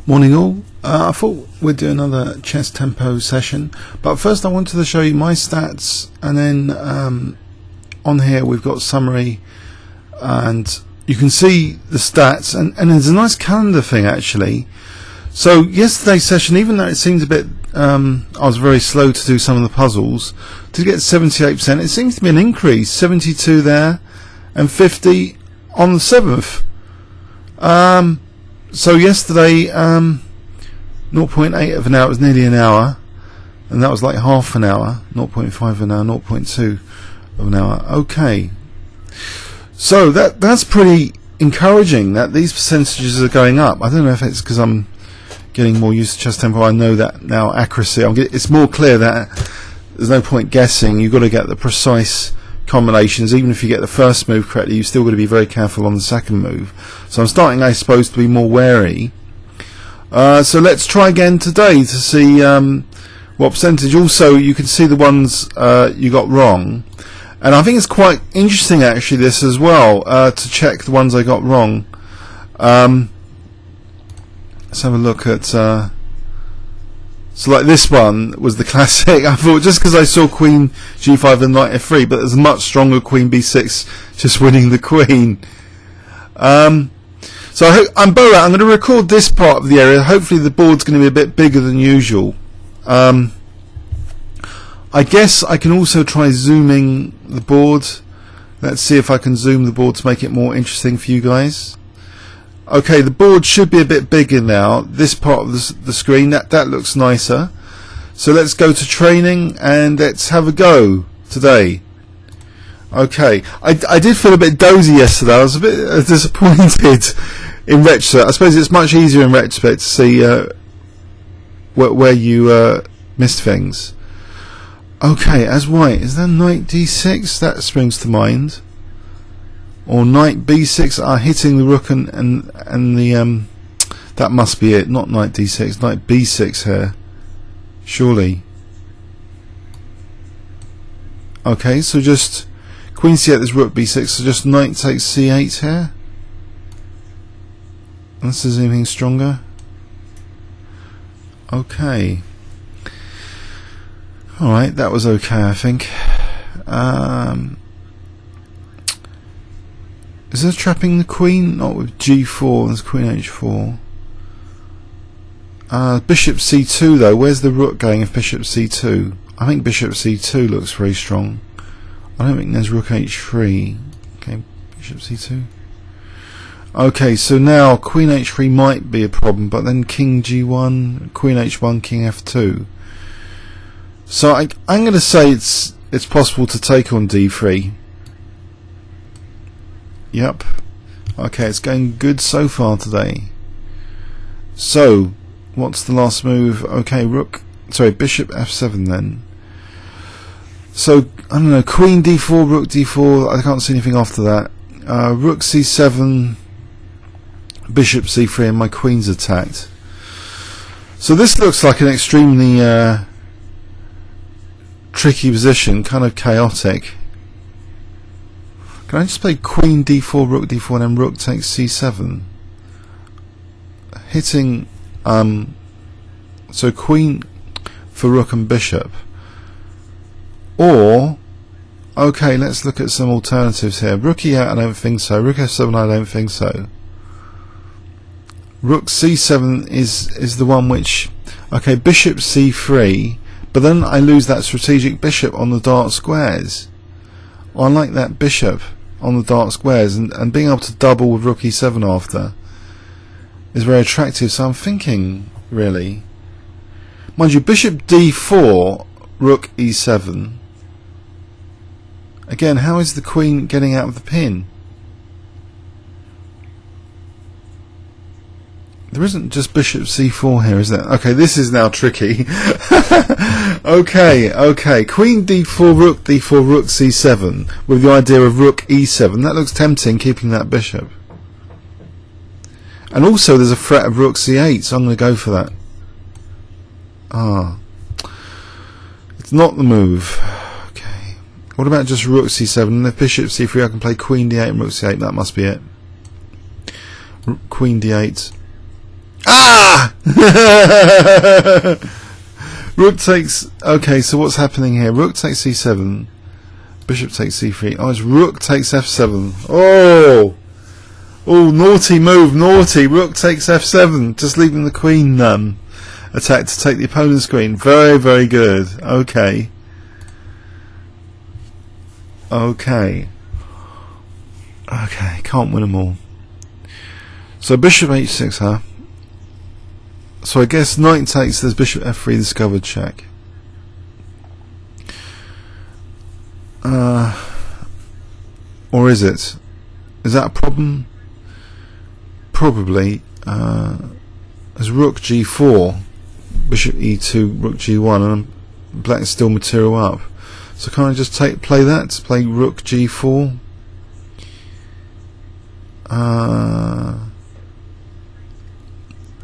Morning all. I thought we'd do another chess tempo session, but first I wanted to show you my stats, and then on here we've got summary, and you can see the stats, and there's a nice calendar thing actually. So yesterday's session, even though it seemed a bit I was very slow to do some of the puzzles, to get 78%, it seems to be an increase. 72 there and 50 on the 7th. So yesterday 0.8 of an hour was nearly an hour, and that was like half an hour, 0.5 of an hour, 0.2 of an hour. Okay, so that's pretty encouraging that these percentages are going up. I don't know if it's because I'm getting more used to chess tempo. I know that now accuracy, it's more clear that there's no point guessing. You've got to get the precise combinations. Even if you get the first move correctly, you've still got to be very careful on the second move. So I'm starting, I suppose, to be more wary. So let's try again today to see what percentage. Also, you can see the ones you got wrong, and I think it's quite interesting actually this as well, to check the ones I got wrong. Let's have a look at so like this one was the classic. I thought just because I saw Queen G5 and Knight F3, but there's a much stronger Queen B6 just winning the Queen. So I'm going to record this part of the area. Hopefully the board's going to be a bit bigger than usual. I guess I can also try zooming the board. Let's see if I can zoom the board to make it more interesting for you guys. Okay, the board should be a bit bigger now. This part of the screen, that looks nicer. So let's go to training and let's have a go today. Okay, I did feel a bit dozy yesterday. I was a bit disappointed in retrospect. I suppose it's much easier in retrospect to see where you missed things. Okay, as white, is there Knight D6? That springs to mind. Or Knight B6 are hitting the rook and the that must be it. Not Knight D6, Knight B6 here. Surely. Okay, so just Queen C8, there's Rook B6, so just Knight takes C8 here. Unless there's anything stronger. Okay. Alright, that was okay, I think. Is there trapping the Queen? Not with G4, there's Queen H4. Bishop C2 though, where's the Rook going if Bishop C2? I think Bishop C2 looks very strong. I don't think there's Rook H3. Okay, Bishop C2. Okay, so now Queen H3 might be a problem, but then King G1, Queen H1, King F2. So I'm going to say it's possible to take on D3. Yep. Okay, it's going good so far today. So, what's the last move? Okay, Bishop F7 then. So, I don't know, Queen D4, Rook D4, I can't see anything after that. Rook C7, Bishop C3, and my Queen's attacked. So this looks like an extremely tricky position, kind of chaotic. Can I just play Queen D4, Rook D4, and then Rook takes C7? Hitting, so Queen for Rook and Bishop. Or, okay, let's look at some alternatives here. Rook E8, I don't think so. Rook F7, I don't think so. Rook C7 is the one which, okay, Bishop C3, but then I lose that strategic bishop on the dark squares. I like that bishop on the dark squares, and being able to double with Rook E7 after is very attractive. So I'm thinking, really, mind you, Bishop D4, Rook E7. Again, how is the Queen getting out of the pin? There isn't just Bishop C4 here, is there? Okay, this is now tricky. Okay. Queen D4, Rook D4, Rook C7, with the idea of Rook E7. That looks tempting, keeping that bishop. And also there's a threat of Rook C8, so I'm going to go for that. It's not the move. Okay. What about just Rook C7? And if Bishop C3, I can play Queen D8 and Rook C8. That must be it. Queen D8. Ah! Rook takes... Okay, so what's happening here? Rook takes c7. Bishop takes c3. Oh, it's rook takes f7. Oh! Oh, naughty move, naughty. Rook takes f7. Just leaving the queen attack to take the opponent's queen. Very, very good. Okay. Okay. Okay, can't win them all. So bishop h6, huh? So I guess knight takes, there's bishop f3, discovered check. Or is it? Is that a problem? Probably. There's rook g4, bishop e2, rook g1, and black's still material up. So can I just play that? Play rook g4.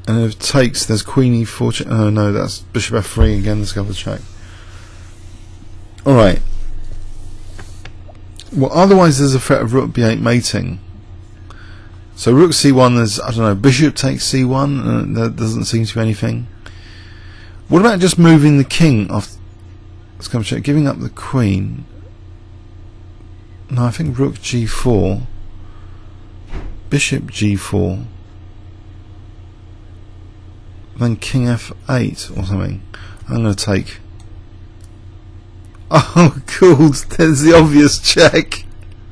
And if it takes, there's queen e4. Oh no, that's bishop f3 again. Discover check. All right. Well, otherwise there's a threat of rook b8 mating. So rook c1. There's, I don't know, bishop takes c1. And there doesn't seem to be anything. What about just moving the king off? Let's come check. Giving up the queen. No, I think rook g4. Bishop g4. Then king f8 or something. I'm going to take. Oh, cool. There's the obvious check.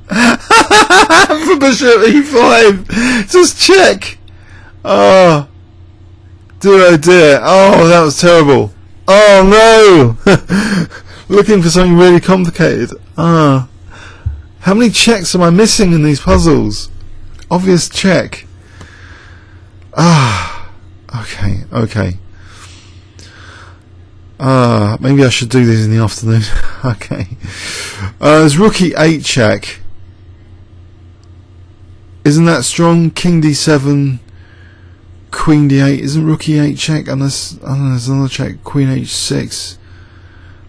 For bishop e5. Just check. Oh. Dear, oh dear. Oh, that was terrible. Oh no. Looking for something really complicated. Ah. How many checks am I missing in these puzzles? Obvious check. Ah. Okay, okay. Maybe I should do these in the afternoon. Okay. There's rook e8 check. Isn't that strong? King d7, queen d8. Isn't rook e8 check? Unless, I don't know, there's another check. Queen h6.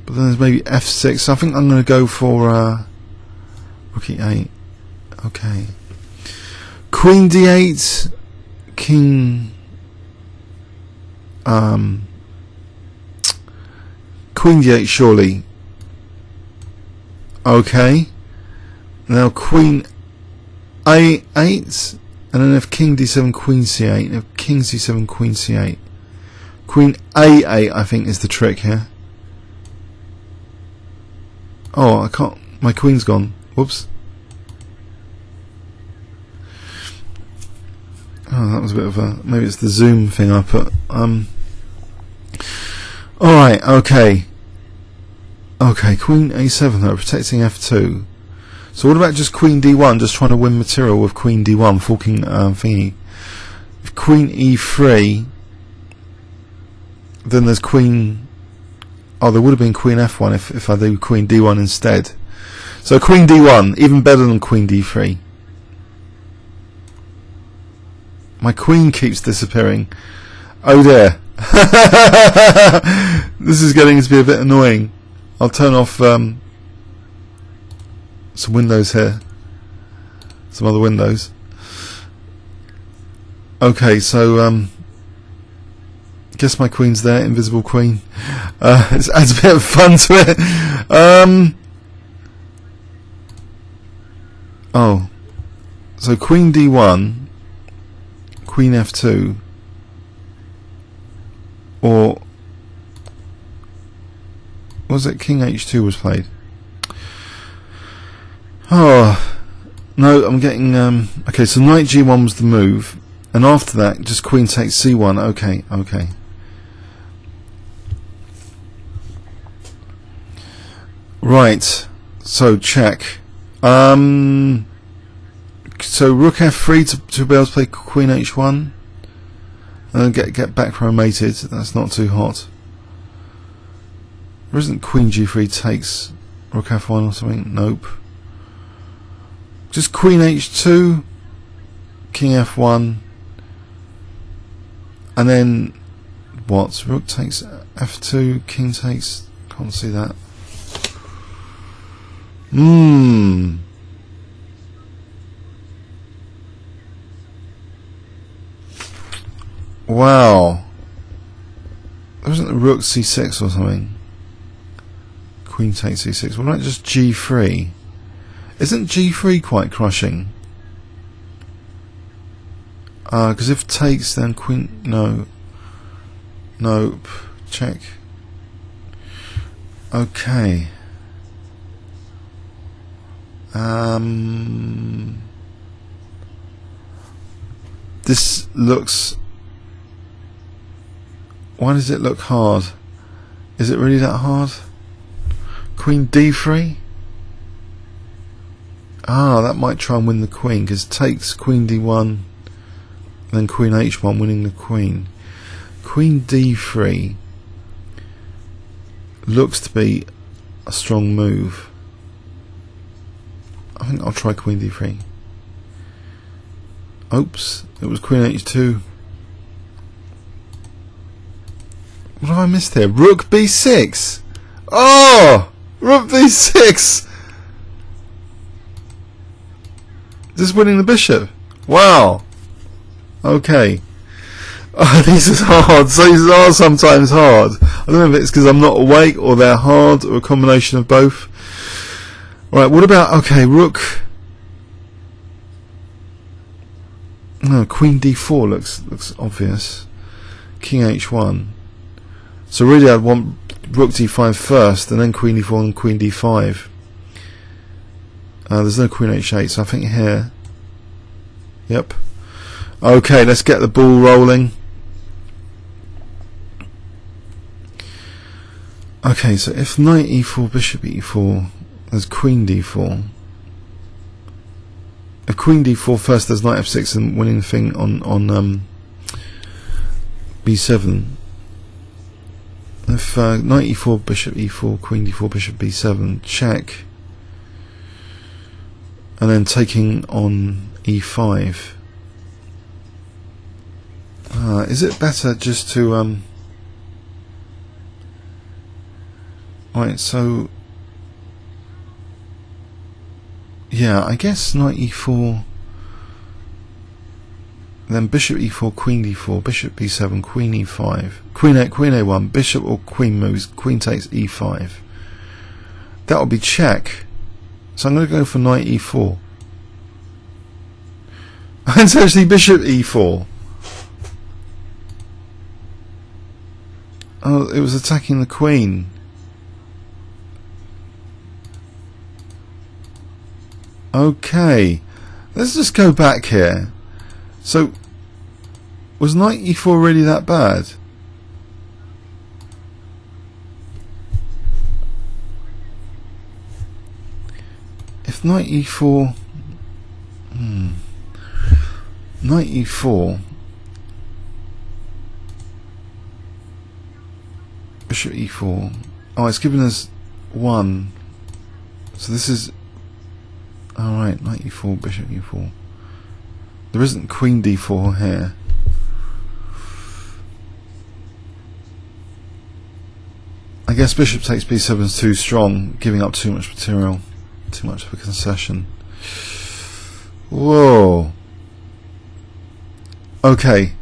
But then there's maybe f6. So I think I'm going to go for rook e8. Okay. Queen d8, king... Queen d8 surely. Okay. Now queen a8, and then if king d7, queen c8, and if king c7, queen c8. Queen a8 I think is the trick here. Oh, I can't, my queen's gone. Whoops. Oh, that was a bit of a, maybe it's the zoom thing I put. Alright, okay. Okay, queen a7 though, protecting f2. So what about just queen d1, just trying to win material with queen d1, forking thingy. If queen e3, then there's queen... Oh, there would have been queen f1 if I do queen d1 instead. So queen d1, even better than queen d3. My queen keeps disappearing. Oh dear. This is getting to be a bit annoying. I'll turn off some windows here. Some other windows. Okay, so guess my queen's there, invisible queen. It adds a bit of fun to it. Oh. So queen d1, queen f2, or was it king h2 was played? Oh no, I'm getting okay, so knight g1 was the move, and after that just queen takes c1. Okay, okay. Right, so check. So rook f3 to be able to play queen h1 and get back romated. That's not too hot. There isn't queen g3 takes rook f1 or something. Nope. Just queen h2, king f1, and then what? Rook takes f2, king takes. Can't see that. Wow. There wasn't a rook c6 or something. Queen takes c6. What about just g3? Isn't g3 quite crushing? Because if takes, then queen... No. Nope. Check. Okay. This looks... Why does it look hard? Is it really that hard? Queen d3? That might try and win the queen, because takes queen d1, then queen h1, winning the queen. Queen d3 looks to be a strong move. I think I'll try queen d3. Oops, it was queen h2. What have I missed here? Rook b6! Oh! Rook b6! Just winning the bishop. Wow. Okay. These are hard. So these are sometimes hard. I don't know if it's because I'm not awake or they're hard or a combination of both. Right, what about... Okay, rook... No, queen d4 looks obvious. King h1. So really I'd want rook d5 first, and then queen d4 and queen d5. There's no queen h8, so I think here. Yep. Okay, let's get the ball rolling. Okay, so if knight e4, bishop e4, there's queen d4. If queen d4 first, there's knight f6 and winning the thing on b7. If knight e4, bishop e4, queen d4, bishop b7, check, and then taking on e5. Is it better just to right, so yeah, I guess knight e4, then bishop e4, queen d4, bishop b7, queen e5, queen a1, bishop or queen moves, queen takes e5. That will be check. So I'm going to go for knight e4. It's actually bishop e4. Oh, it was attacking the queen. Okay, let's just go back here. So, was knight e4 really that bad? If knight e4, knight e4, bishop e4. Oh, it's given us 1. So this is alright. Knight e4, bishop e4. There isn't queen d4 here. I guess bishop takes b7 is too strong, giving up too much material, too much of a concession. Whoa. Okay.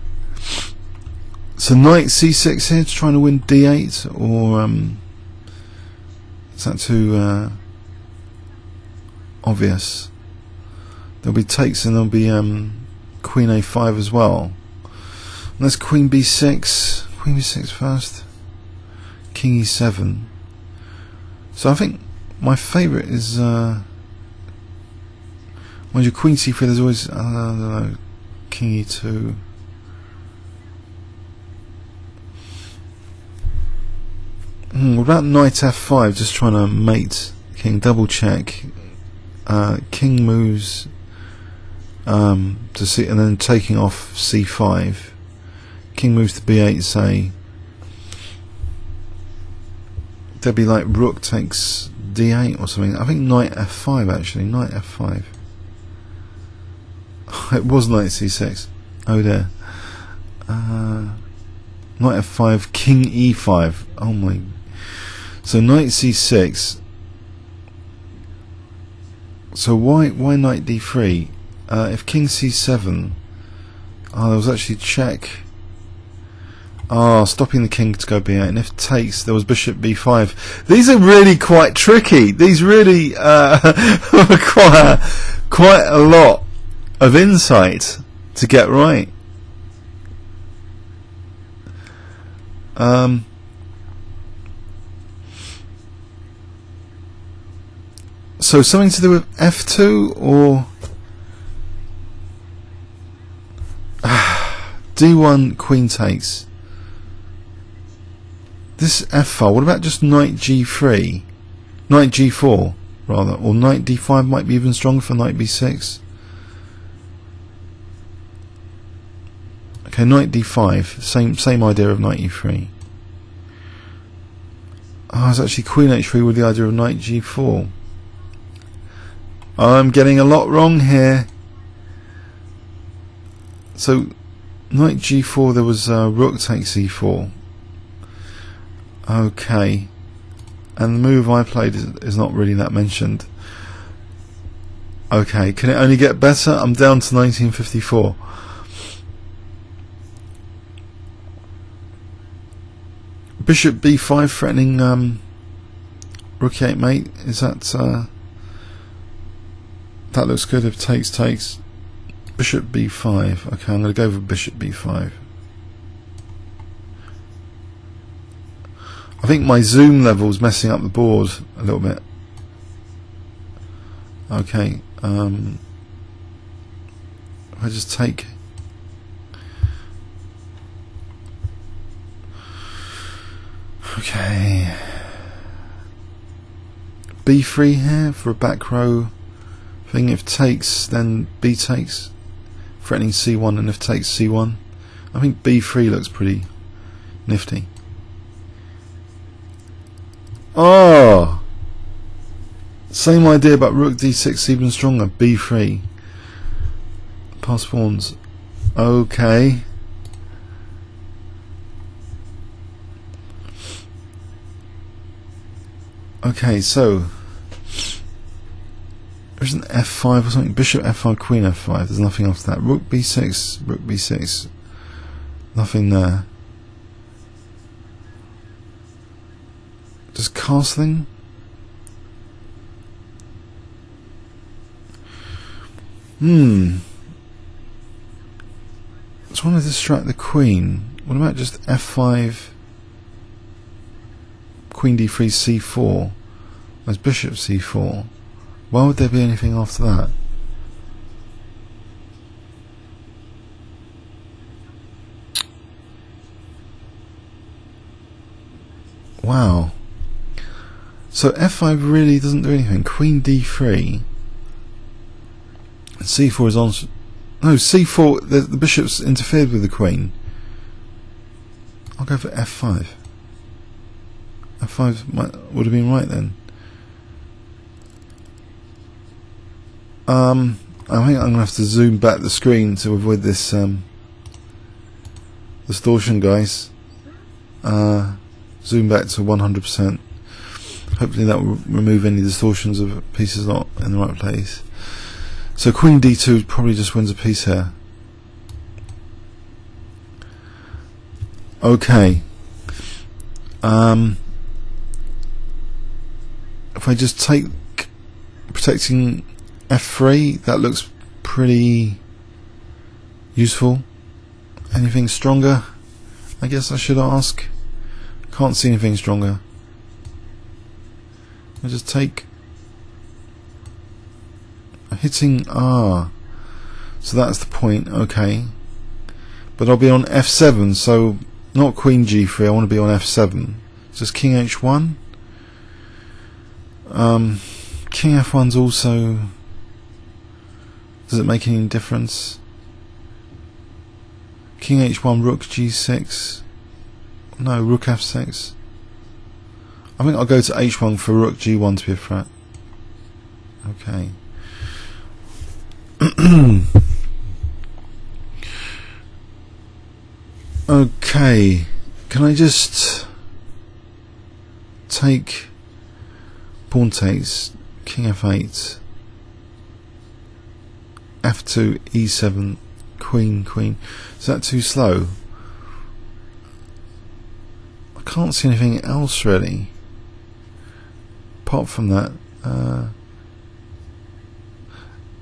So knight c6 here, trying to win d8, or is that too obvious? There'll be takes and there'll be queen a5 as well. And there's queen b6. Queen b6 first. King e7. So I think my favourite is mind you, queen c3. There's always I don't know, king e2. What about knight f5? Just trying to mate king. Double check. King moves to c, and then taking off c5. King moves to b8. Say there'd be like rook takes d8 or something. I think knight f5 actually. Knight f5. It was knight c6. Oh dear. Knight f5. King e5. Oh my. So knight c6. So why knight d3? If king c7, there was actually check. stopping the king to go b8, and if takes, there was bishop b5. These are really quite tricky. These really require quite a lot of insight to get right. So something to do with f2 or d1 queen takes. This f file. What about just knight g3, knight g4 rather, or knight d5 might be even stronger for knight b6. Okay, knight d5, same idea of knight e3. It's actually queen h3 with the idea of knight g4. I'm getting a lot wrong here. So knight g4, there was rook takes e4. Okay, and the move I played is not really that mentioned. Okay, can it only get better? I'm down to 1954. Bishop b5 threatening rook e8 mate. Is that that looks good if takes. Bishop b5. Okay, I'm going to go for bishop b5. I think my zoom level's messing up the board a little bit. Okay, if I just take. Okay, b3 here for a back row thing. If takes, then b takes, threatening c1, and if takes, c1. I think b3 looks pretty nifty. Oh, same idea, but rook d6 even stronger. b3, pass pawns. Okay. Okay, so there's an f5 or something. Bishop f5, queen f5. There's nothing after that. Rook b6, rook b6. Nothing there. Just castling. Just want to distract the queen. What about just f5? Queen d3, c4. There's bishop c4. Why would there be anything after that? Wow. So f5 really doesn't do anything. Queen d3. c4 is on. No, c4. The bishop's interfered with the queen. I'll go for f5. f5 would have been right then. I think I'm going to have to zoom back the screen to avoid this distortion, guys. Zoom back to 100%. Hopefully that will remove any distortions of pieces not in the right place. So queen d2 probably just wins a piece here. Okay. If I just take protecting f3, that looks pretty useful. Anything stronger? I guess I should ask. Can't see anything stronger. I just take hitting so that's the point. Okay, but I'll be on f7, so not queen g3. I want to be on f7. Just king h1. King f1's also. Does it make any difference? King h1, rook g6. No, rook f6. I think I'll go to h1 for rook g1 to be a threat. Okay. Okay. Can I just take pawn takes, king f8, f2, e7, queen. Is that too slow? I think I'm going to have to go for f7. King f1, rook g1, rook f6. I think I'll go to h1 for rook g1 to be a threat. Okay. Can I just take pawn takes, king f8, f2, e7, queen, queen. Is that too slow? can't see anything else really apart from that.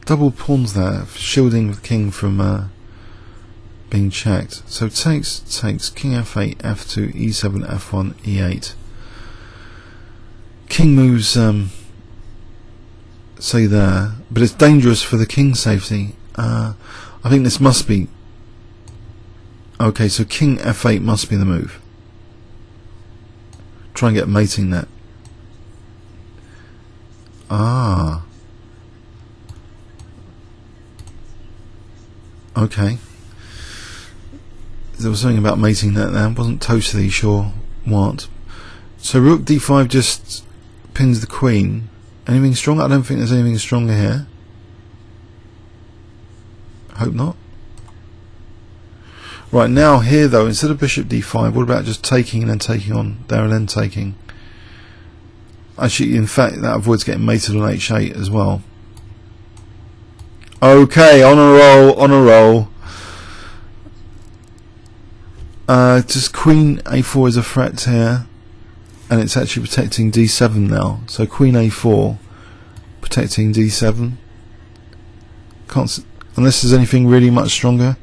Double pawns there, shielding the king from being checked. So takes, king f8, f2, e7, f1, e8. King moves, say there, but it's dangerous for the king's safety. I think this must be... Okay, so king f8 must be the move. Try and get a mating net. Ah. Okay. There was something about mating net there. I wasn't totally sure what. So rook d5 just pins the queen. Anything stronger? I don't think there's anything stronger here. Hope not. Right, now here though, instead of bishop d5, what about just taking and then taking on there and then taking? Actually, in fact, that avoids getting mated on h8 as well. Okay, on a roll, on a roll. Just queen a4 is a threat here, and it's actually protecting d7 now. So queen a4 protecting d7. Can't, unless there's anything really much stronger.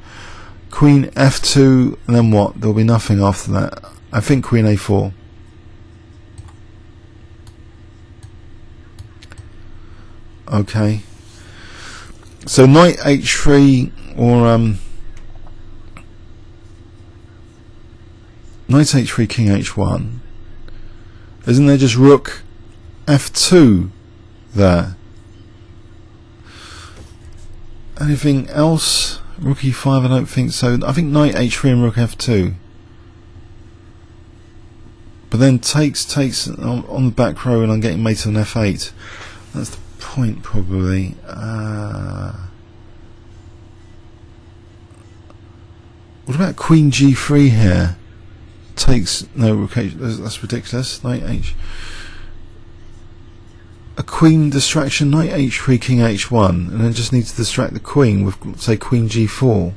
Queen f2, and then what? There'll be nothing after that. I think queen a4. Okay. So knight h3 or knight h3, king h1. Isn't there just rook f2 there? Anything else? Rook e5, I don't think so. I think knight h3 and rook f2. But then takes on the back row, and I'm getting mated on f8. That's the point probably. What about queen g3 here? Takes, no, rook h, that's ridiculous. Knight h, a queen distraction, knight h3, king h1, and then just need to distract the queen with, say, queen g4.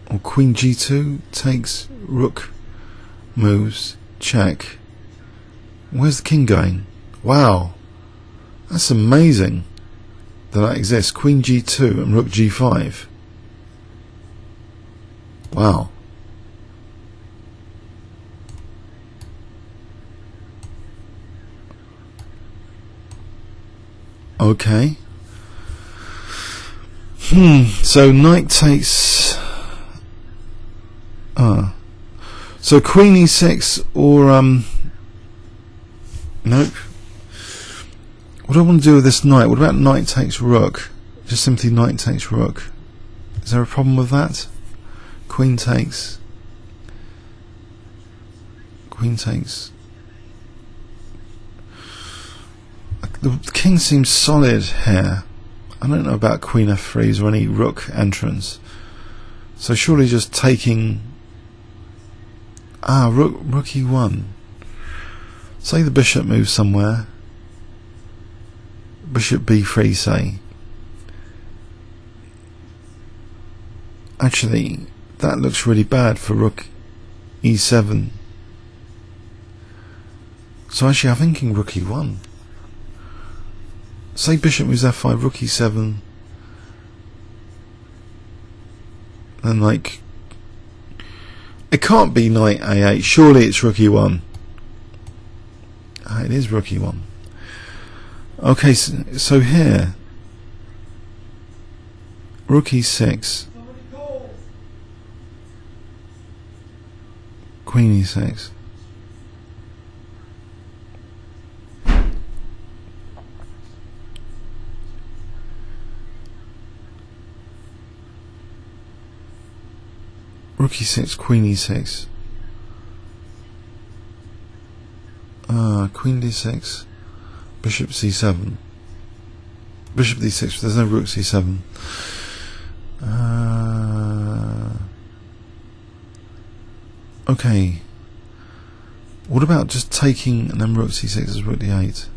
Or queen g2 takes, rook moves, check. Where's the king going? Wow, that's amazing that exists. Queen g2 and rook g5. Wow. Okay. So knight takes. So queen e6 or nope. What do I want to do with this knight? What about knight takes rook? Just simply knight takes rook. Is there a problem with that? Queen takes. Queen takes. The king seems solid here. I don't know about queen f3s or any rook entrance. So surely just taking. Rook e1. Say the bishop moves somewhere. Bishop b3, say. Actually, that looks really bad for rook e7. So actually, I'm thinking rook e1. Say bishop moves f5, rook e7. Then, like, it can't be knight a8. Surely it's rook e1. It is rook e1. Okay, so here, rook e6, queen e6. Rook e6, queen e6. Queen d6. Bishop c7. Bishop d6, there's no rook c7. Okay. What about just taking and then rook c6 as rook d8?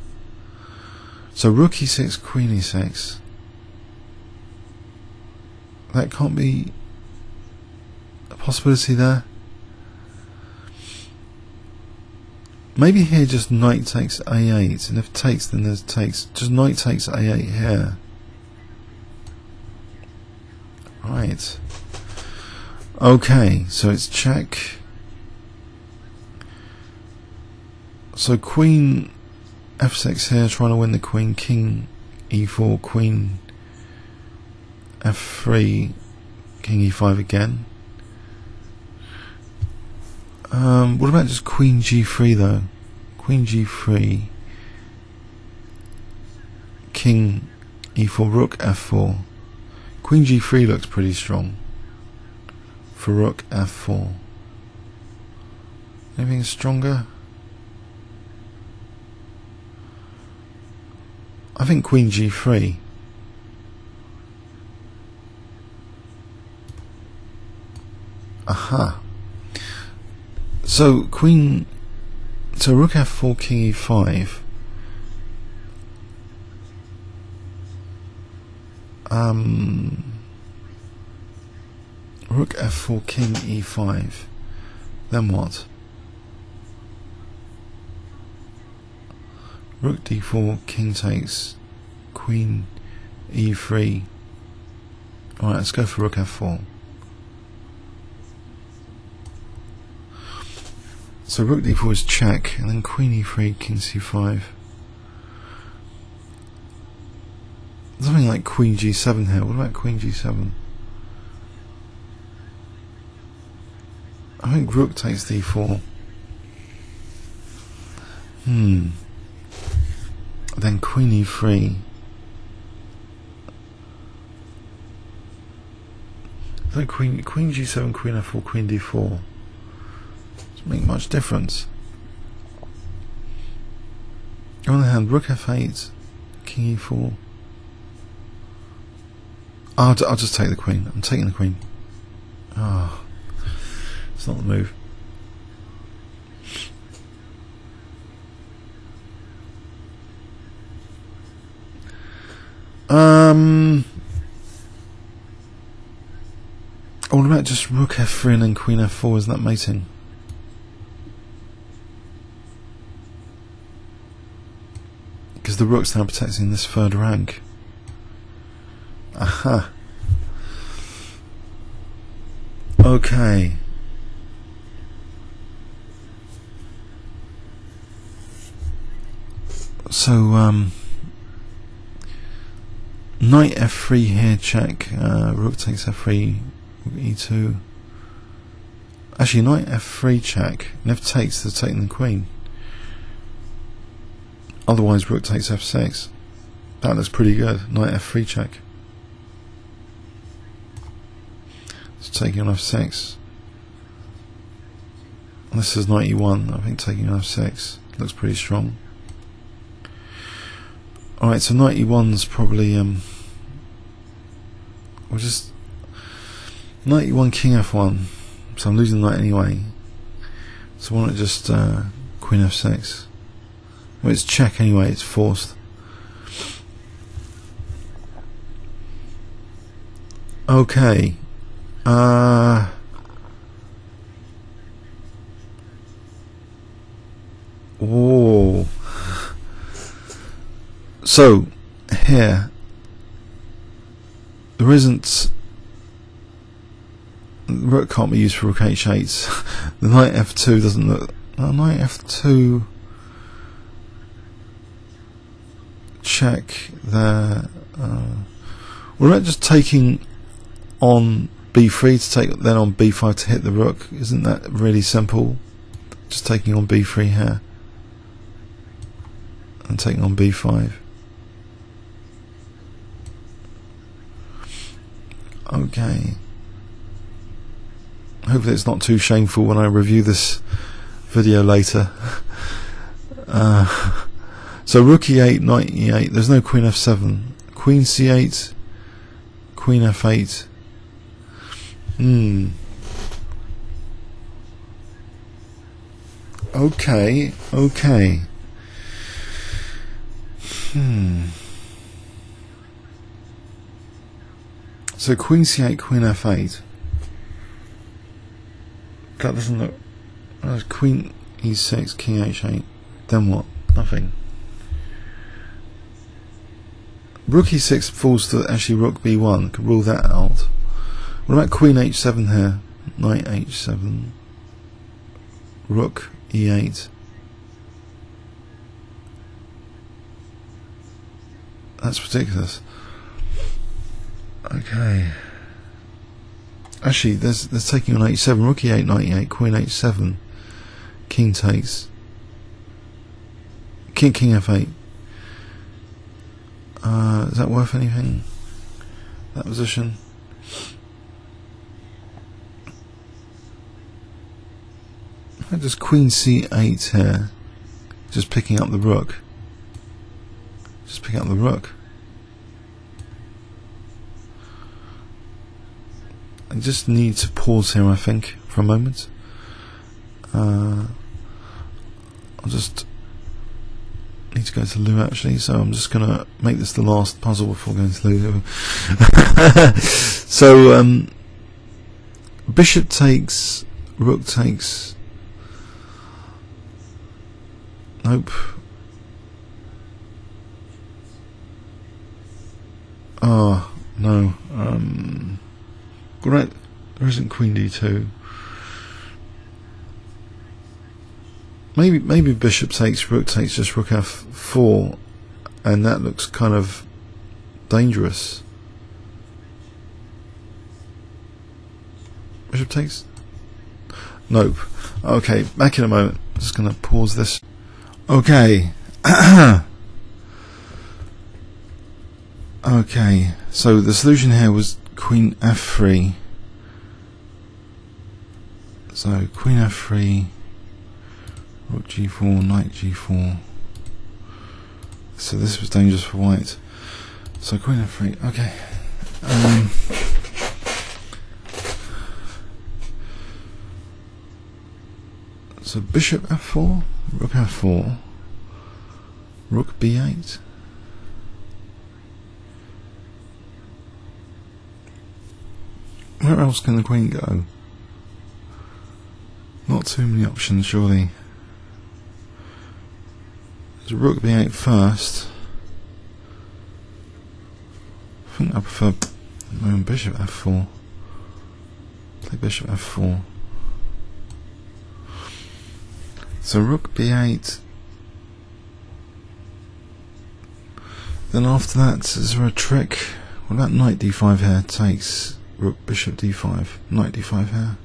So rook e6, queen e6. That can't be a possibility there. Maybe here just knight takes a8, and if it takes, then there's takes. Just knight takes a8 here. Right. Okay, so it's check. So queen f6 here, trying to win the queen. King e4, queen f3, king e5 again. What about just queen g3 though? Queen g3, king e4, rook f4. Queen g3 looks pretty strong for rook f4. Anything stronger? I think queen g3. Aha. So rook f4, king e5. Rook f4, king e5. Then what? Rook d4, king takes, queen e3. Alright, let's go for rook f4. So rook d4 is check, and then queen e3, king c5. Something like queen g7 here. What about queen g7? I think rook takes d4. Then queen e3. So queen g7, queen f4, queen d4. Doesn't make much difference. On the other hand, rook f8, king e4. I'll just take the queen. I'm taking the queen. Ah, it's not the move. What about just rook f3 and then queen f4? Isn't that mating? Because the rook's now protecting this third rank. Aha. Okay. So knight f3 here, check. Rook takes f3, rook e2. Actually, knight f3 check. And if takes, they're taking the queen. Otherwise, rook takes f6. That looks pretty good. Knight f3 check. So taking on f6. And this is knight e1. I think taking on f6 looks pretty strong. Alright, so knight e1's probably we'll just knight e1, king f1. So I'm losing knight anyway. So why not just queen f6? Well, it's check anyway, it's forced. Okay. Whoa. So here there isn't, the rook can't be used for rook h8. The knight f2 doesn't look. Knight f2 check there. What about just taking on b3 to take then on b5 to hit the rook? Isn't that really simple? Just taking on b3 here and taking on b5. Okay. Hopefully it's not too shameful when I review this video later. So rook e8, knight e8. There's no queen f7. Queen c8, queen f8. Okay. So queen c8, queen f8. That doesn't look... queen e6, king h8. Then what? Nothing. Rook e6 falls to actually rook b1. Could rule that out. What about queen h7 here? Knight h7. Rook e8. That's ridiculous. Okay. Actually, there's taking on h7. Rook e8, knight e8, queen h7. King takes. King f8. Is that worth anything? That position? Just queen c8 here. Just picking up the rook. Just picking up the rook. I just need to pause here, I think, for a moment. I'll just need to go to Lou actually, so I'm just going to make this the last puzzle before going to Lou. So, bishop takes, rook takes. Nope. Oh, no. Right, there isn't queen d2. Maybe bishop takes, rook takes, just rook f4, and that looks kind of dangerous. Bishop takes? Nope. Okay, back in a moment. Just going to pause this. Okay. Okay, so the solution here was queen f3. So queen f3, rook g4, knight g4. So this was dangerous for white. So queen f3. Okay. So bishop f4, rook f4, rook b8. Where else can the queen go? Not too many options, surely. There's rook b8 first. I think I prefer bishop f4. Play bishop f4. So rook b8. Then after that, is there a trick? What about knight d5 here? Takes rook bishop d5. Knight d5 here.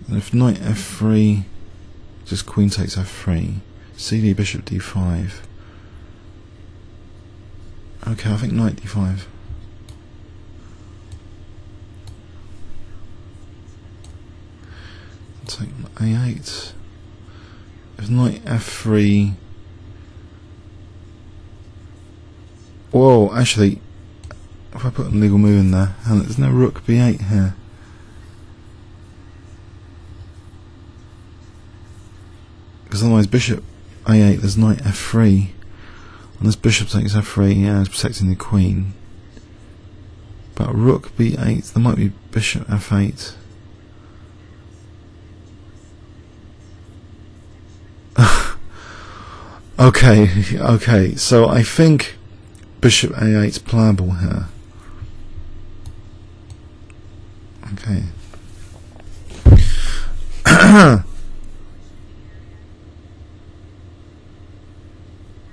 And if knight f3, just queen takes f3. cd bishop d5. Okay, I think knight d5. Take a8. If knight f3. Whoa, actually, if I put a legal move in there, and there's no rook b8 here. Because otherwise bishop a8, there's knight f3. And this bishop takes f3, yeah, it's protecting the queen. But rook b8, there might be bishop f8. Okay, so I think bishop a8 is playable here. Okay.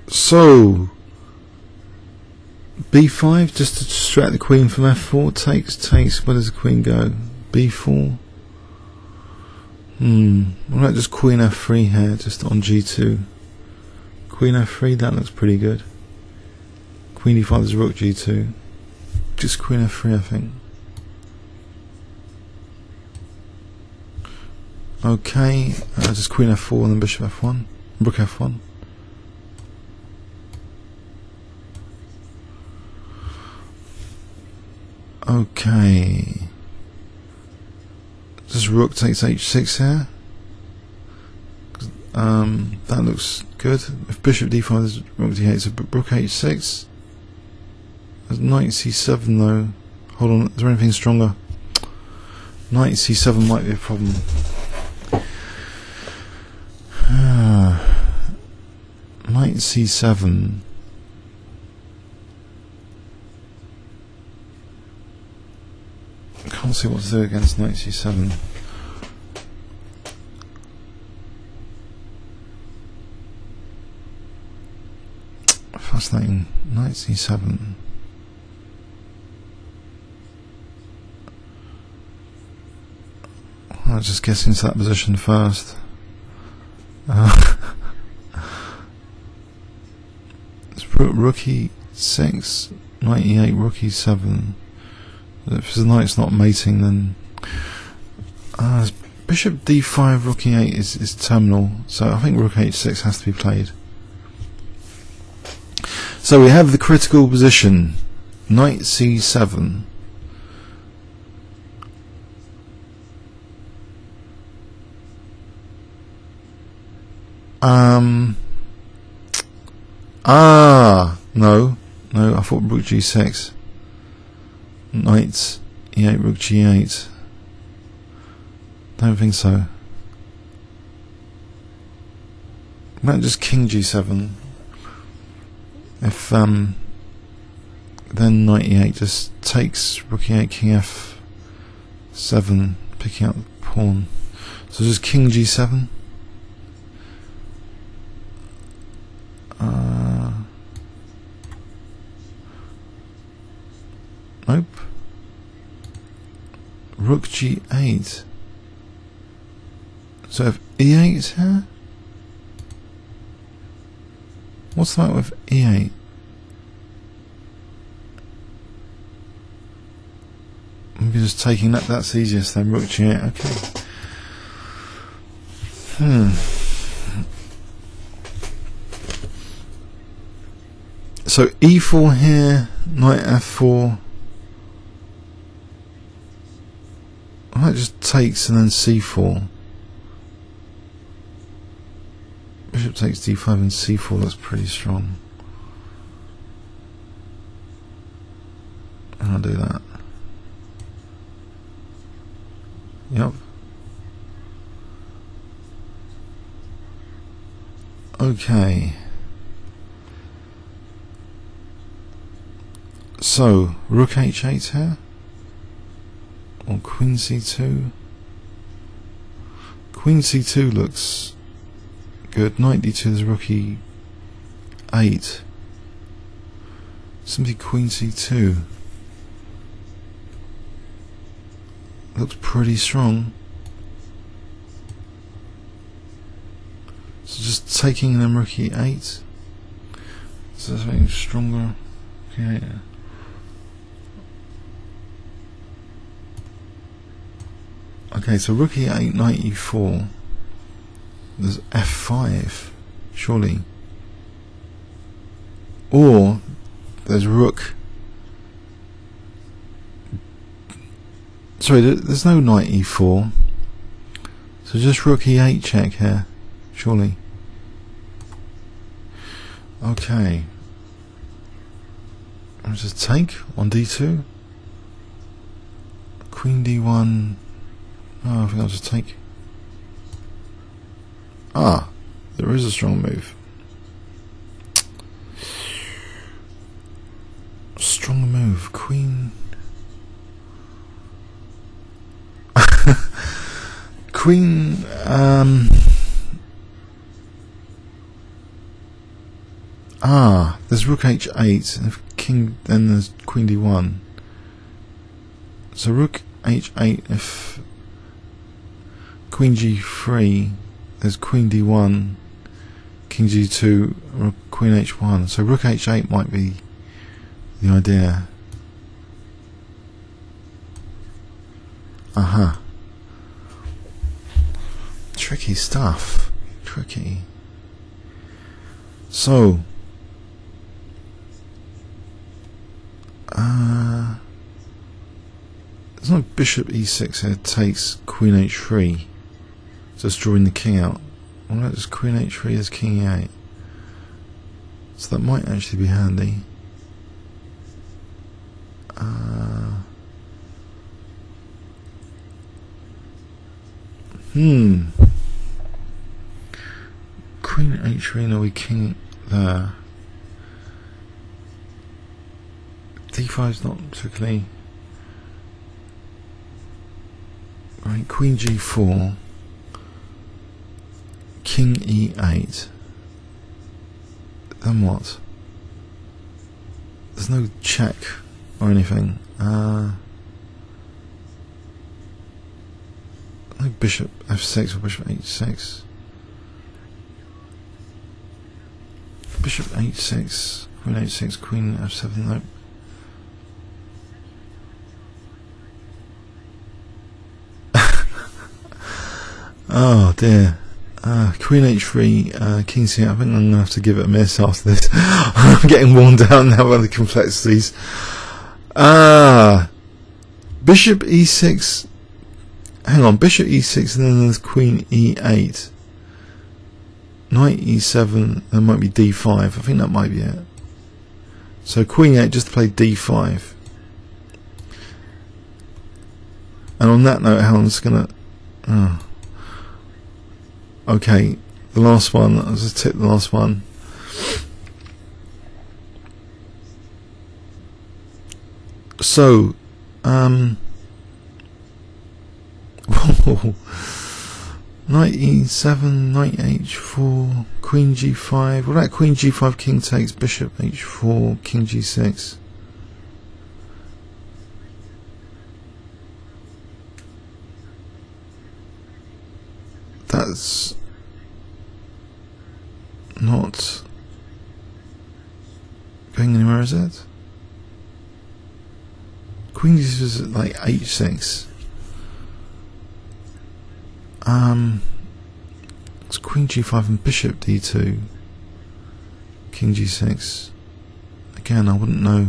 So b5, just to distract the queen from f4, takes, where does the queen go? b4. What about just queen f3 here, just on g2? Queen f3, that looks pretty good. Queen d5 is rook g2. Just queen f3, I think. Okay, just queen f4 and then bishop f1. Rook f1. Okay. Just rook takes h6 here. That looks good. If bishop d5 is rook d8, so rook h6. There's knight c7 though. Hold on, is there anything stronger? Knight c7 might be a problem. Knight c7. Can't see what to do against knight c7. Fascinating. Knight c7. I'll just get into that position first. Rook e6, knight e8, rook e7. If the knight's not mating, then bishop d5, rook e8 is terminal, so I think rook h6 has to be played. So we have the critical position, knight c7. No, I thought rook g6. Knight e8, rook g8. Don't think so. Might just king g7. If then knight e8 just takes rook e8, king f7, picking up the pawn. So just king g7. Nope. Rook g8. So if e8 here? What's the matter with e8? Maybe just taking that, that's easiest then, rook g8, okay. So e4 here, knight f4. That just takes and then c4. Bishop takes d5 and c4 looks pretty strong. And I'll do that. Yep. Okay. So, rook h8 here. Or queen c2. Queen c2 looks good. Knight d2, there's rook e8. Simply queen c2. Looks pretty strong. So just taking them rook e8. So there's something stronger. Okay. Okay, so rook e8, knight e4. There's f5, surely. Or there's rook. Sorry, there's no knight e4. So just rook e8 check here, surely. Okay. I'll just take on d2. Queen d1. Oh, I think I'll just take. Ah, there is a strong move. Strong move, queen. Queen. There's rook h8, and if king, then there's queen d1. So rook h8, if queen g3, there's queen d1, king g2, rook, queen h1. So rook h8 might be the idea. Tricky stuff. Tricky. So there's no bishop e6 here. Takes queen h3. Just drawing the king out. What about just queen h3 as king e8? So that might actually be handy. Queen h3, no, we king there. d5 is not particularly right. Queen g4, king e8. Then what? There's no check or anything. No bishop f6 or bishop h6. Bishop h6, queen h6, queen f7. No. Oh dear. Queen h3, king c8. I think I'm going to have to give it a miss after this. I'm getting worn down now by the complexities. Bishop e6. Hang on, bishop e6 and then there's queen e8. Knight e7, there might be d5. I think that might be it. So queen e8 just to play d5. And on that note, I'm just going to... Okay, the last one, I'll just tip the last one. So, knight e7, knight h4, queen g5. What about queen g5, king takes, bishop h4, king g6? That's not going anywhere, is it? Queen is like h6. It's queen g5 and bishop d2, king g6. Again, I wouldn't know.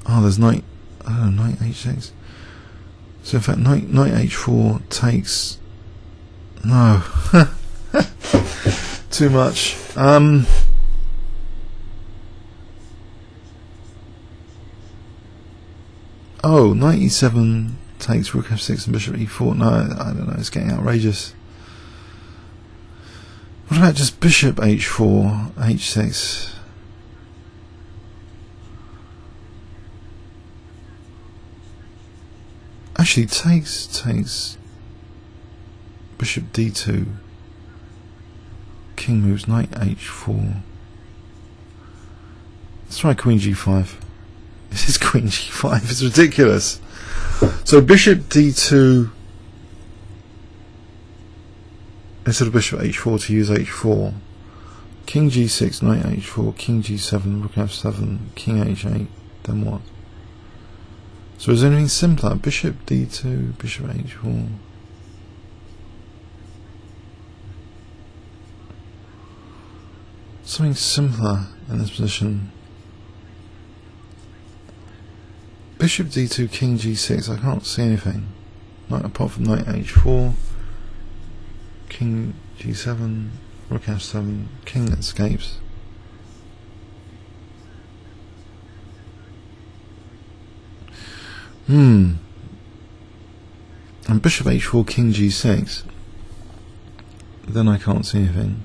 Oh, there's knight. Oh, knight h6. So in fact, knight h4 takes. No. Too much. Oh, knight e7 takes rook f6 and bishop e4. No, I don't know, it's getting outrageous. What about just bishop h4, h6? Actually, takes bishop d2, king moves, knight h4. Let's try queen g5. This is queen g5, it's ridiculous. So bishop d2 instead of bishop h4 to use h4. King g6, knight h4, king g7, rook f7, king h8, then what? So is there anything simpler? Bishop d2, bishop h4. Something simpler in this position. Bishop d2, king g6, I can't see anything. Apart from knight h4, king g7, rook f7, king escapes. And bishop h4, king g6. Then I can't see anything.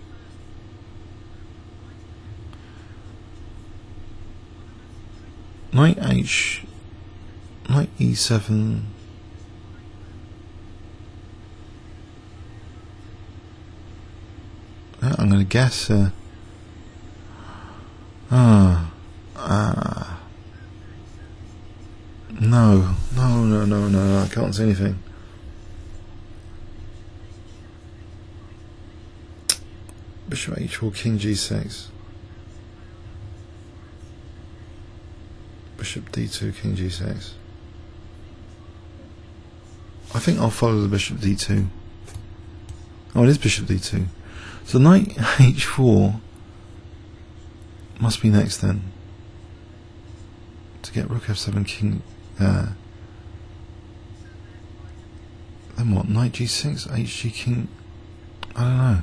Knight e7. I'm going to guess. No, I can't see anything. Bishop h4, king g6. Bishop d2, king g6. I think I'll follow the bishop d2. Oh, it is bishop d2. So knight h4 must be next then. To get rook f7, king there. Then what? Knight g6, hg, king. I don't know.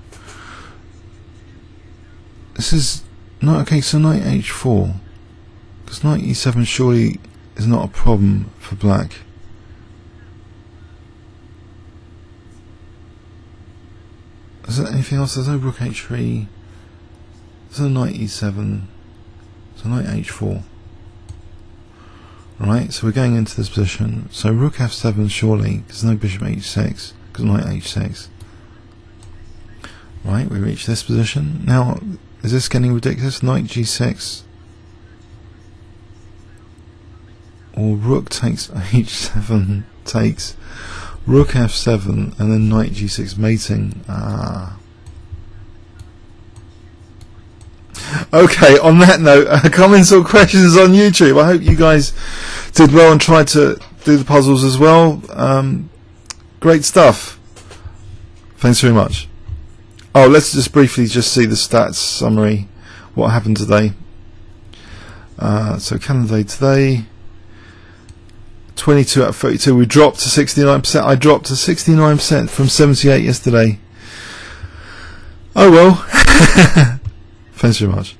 This is not okay. So knight h4, because knight e7 surely is not a problem for black. there anything else? There's no rook h3. There's no knight e7. There's a knight h4. Right, so we're going into this position. So rook f7 surely, because no bishop h6, because knight h6. Right, we reach this position. Now, is this getting ridiculous? Knight g6. Or rook takes h7, takes rook f7, and then knight g6 mating. Okay, on that note, comments or questions on YouTube. I hope you guys did well and tried to do the puzzles as well. Great stuff. Thanks very much. Oh, let's just briefly just see the stats summary. What happened today? So calendar day today. 22 out of 32. We dropped to 69%. I dropped to 69% from 78 yesterday. Oh well. Thanks very much.